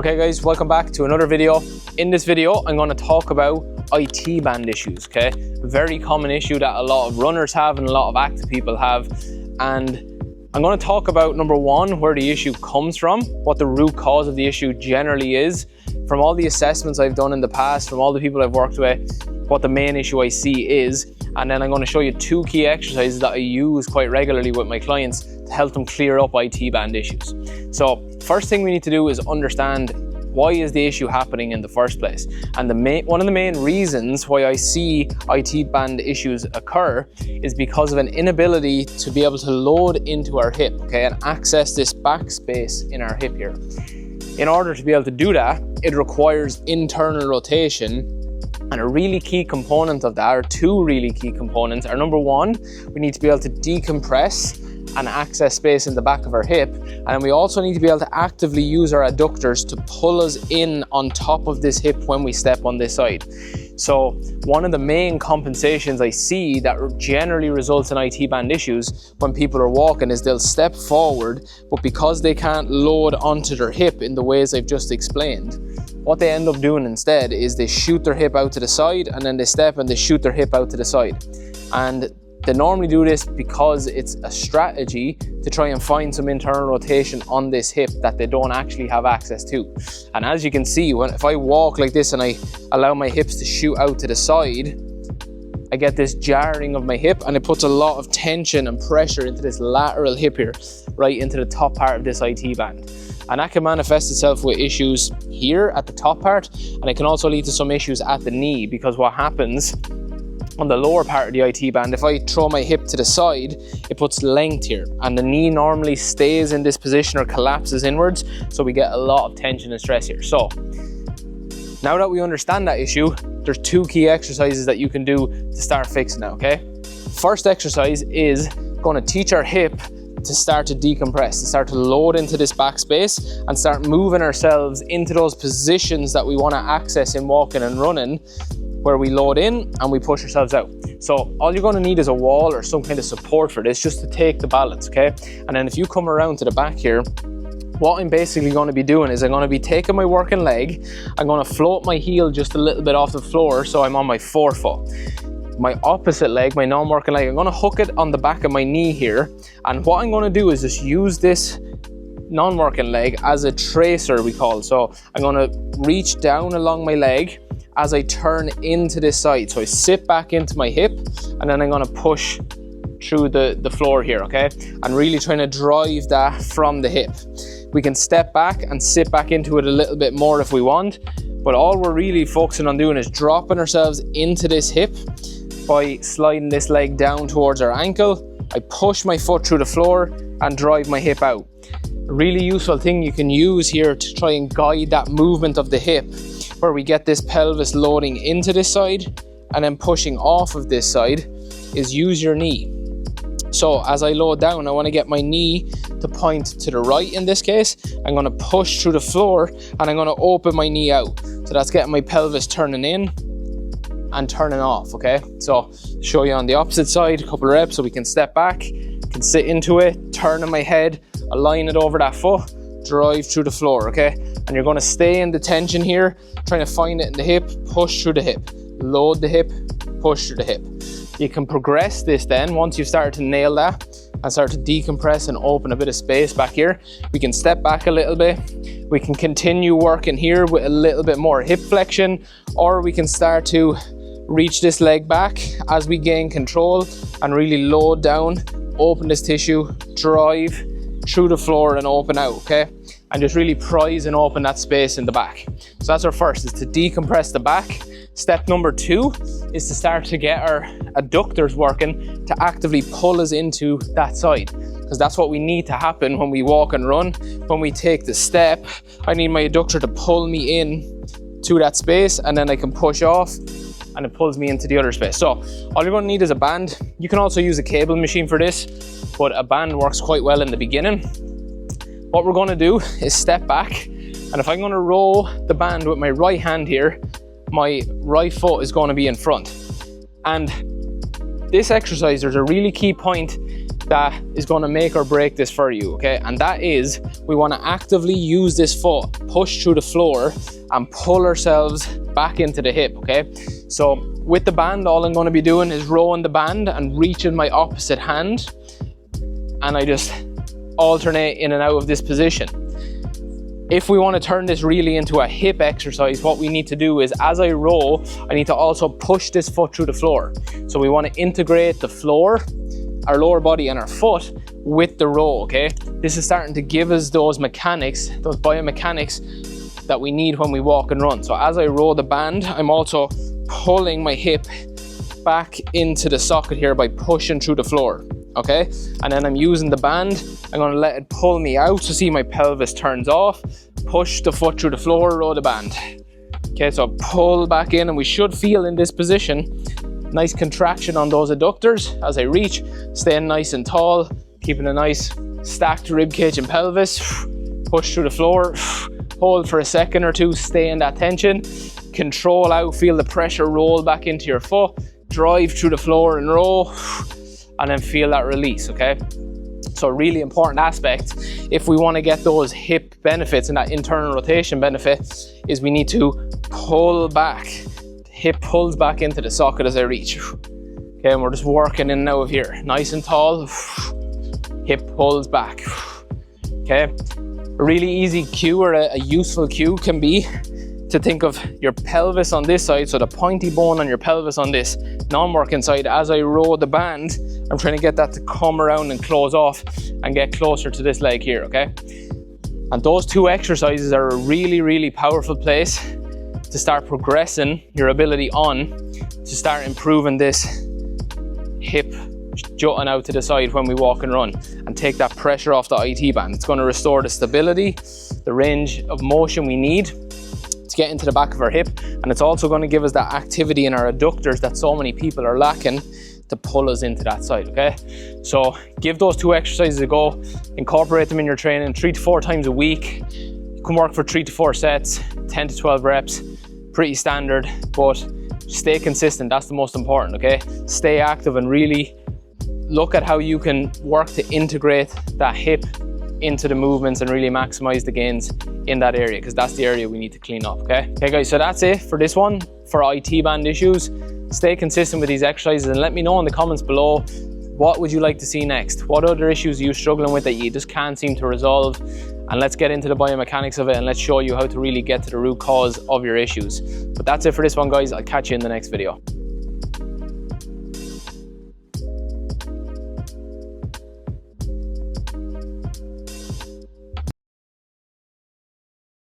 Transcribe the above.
Okay guys, welcome back to another video. In this video, I'm going to talk about IT band issues, okay? A very common issue that a lot of runners have and a lot of active people have. And I'm going to talk about, number one, where the issue comes from, what the root cause of the issue generally is, from all the assessments I've done in the past, from all the people I've worked with, what the main issue I see is, and then I'm going to show you two key exercises that I use quite regularly with my clients to help them clear up IT band issues. So first thing we need to do is understand why is the issue happening in the first place. And one of the main reasons why I see IT band issues occur is because of an inability to be able to load into our hip, okay, and access this backspace in our hip here. In order to be able to do that, it requires internal rotation. And a really key component of that, or two really key components, are number one, we need to be able to decompress and access space in the back of our hip. And we also need to be able to actively use our adductors to pull us in on top of this hip when we step on this side. So one of the main compensations I see that generally results in IT band issues when people are walking is they'll step forward, but because they can't load onto their hip in the ways I've just explained, what they end up doing instead is they shoot their hip out to the side, and then they step and they shoot their hip out to the side. And they normally do this because it's a strategy to try and find some internal rotation on this hip that they don't actually have access to. And as you can see, if I walk like this and I allow my hips to shoot out to the side, I get this jarring of my hip, and it puts a lot of tension and pressure into this lateral hip here, right into the top part of this IT band. And that can manifest itself with issues here at the top part, and it can also lead to some issues at the knee, because what happens on the lower part of the IT band, if I throw my hip to the side, it puts length here, and the knee normally stays in this position or collapses inwards, so we get a lot of tension and stress here. So now that we understand that issue, there's two key exercises that you can do to start fixing it, okay? First exercise is going to teach our hip to start to decompress, to start to load into this backspace and start moving ourselves into those positions that we want to access in walking and running, where we load in and we push ourselves out. So all you're going to need is a wall or some kind of support for this, just to take the balance, okay? And then if you come around to the back here, what I'm basically going to be doing is I'm going to be taking my working leg, I'm going to float my heel just a little bit off the floor so I'm on my forefoot. My opposite leg, my non-working leg, I'm going to hook it on the back of my knee here, and what I'm going to do is just use this non-working leg as a tracer, we call it. So I'm going to reach down along my leg as I turn into this side. So I sit back into my hip, and then I'm going to push through the floor here, okay? And really trying to drive that from the hip. We can step back and sit back into it a little bit more if we want, but all we're really focusing on doing is dropping ourselves into this hip by sliding this leg down towards our ankle. I push my foot through the floor and drive my hip out. A really useful thing you can use here to try and guide that movement of the hip, where we get this pelvis loading into this side and then pushing off of this side, is use your knee. So as I load down, I want to get my knee to point to the right. In this case, I'm going to push through the floor and I'm going to open my knee out. So that's getting my pelvis turning in and turning off, okay? So show you on the opposite side, a couple of reps so we can step back, can sit into it, turning my head, align it over that foot, drive through the floor, okay? And you're going to stay in the tension here, trying to find it in the hip, push through the hip, load the hip, push through the hip. You can progress this then, once you've started to nail that and start to decompress and open a bit of space back here, we can step back a little bit. We can continue working here with a little bit more hip flexion, or we can start to reach this leg back as we gain control and really load down, open this tissue, drive through the floor and open out, okay? And just really prise and open that space in the back. So that's our first, is to decompress the back. Step number two is to start to get our adductors working to actively pull us into that side, because that's what we need to happen when we walk and run. When we take the step, I need my adductor to pull me in to that space, and then I can push off and it pulls me into the other space. So all you're going to need is a band. You can also use a cable machine for this, but a band works quite well in the beginning. What we're going to do is step back, and if I'm going to roll the band with my right hand here, my right foot is going to be in front. And this exercise, there's a really key point that is going to make or break this for you, okay? And that is, we want to actively use this foot, push through the floor and pull ourselves back into the hip, okay? So with the band, all I'm going to be doing is rowing the band and reaching my opposite hand, and I just alternate in and out of this position. If we want to turn this really into a hip exercise, what we need to do is, as I row, I need to also push this foot through the floor. So we want to integrate the floor, our lower body and our foot with the row, okay? This is starting to give us those mechanics, those biomechanics that we need when we walk and run. So as I row the band, I'm also pulling my hip back into the socket here by pushing through the floor, okay? And then I'm using the band, I'm gonna let it pull me out, so see my pelvis turns off, push the foot through the floor, row the band. Okay, so pull back in, and we should feel in this position, nice contraction on those adductors as I reach, staying nice and tall, keeping a nice stacked rib cage and pelvis, push through the floor, hold for a second or two, stay in that tension, control out, feel the pressure roll back into your foot, drive through the floor and row, and then feel that release, okay? So a really important aspect, if we want to get those hip benefits and that internal rotation benefit, is we need to pull back. The hip pulls back into the socket as I reach. Okay, and we're just working in and out of here. Nice and tall, hip pulls back. Okay, a really easy cue, or a useful cue, can be to think of your pelvis on this side, so the pointy bone on your pelvis on this non-working side. As I row the band, I'm trying to get that to come around and close off and get closer to this leg here, okay? And those two exercises are a really, really powerful place to start progressing your ability on, to start improving this hip jutting out to the side when we walk and run, and take that pressure off the IT band. It's going to restore the stability, the range of motion we need to get into the back of our hip, and it's also going to give us that activity in our adductors that so many people are lacking to pull us into that side, okay? So give those two exercises a go, incorporate them in your training 3 to 4 times a week. You can work for 3 to 4 sets, 10 to 12 reps, pretty standard, but stay consistent. That's the most important, okay? Stay active and really look at how you can work to integrate that hip into the movements and really maximize the gains in that area, because that's the area we need to clean up, okay? Okay guys, so that's it for this one, for IT band issues. Stay consistent with these exercises and let me know in the comments below, what would you like to see next? What other issues are you struggling with that you just can't seem to resolve? And let's get into the biomechanics of it, and let's show you how to really get to the root cause of your issues. But that's it for this one guys, I'll catch you in the next video.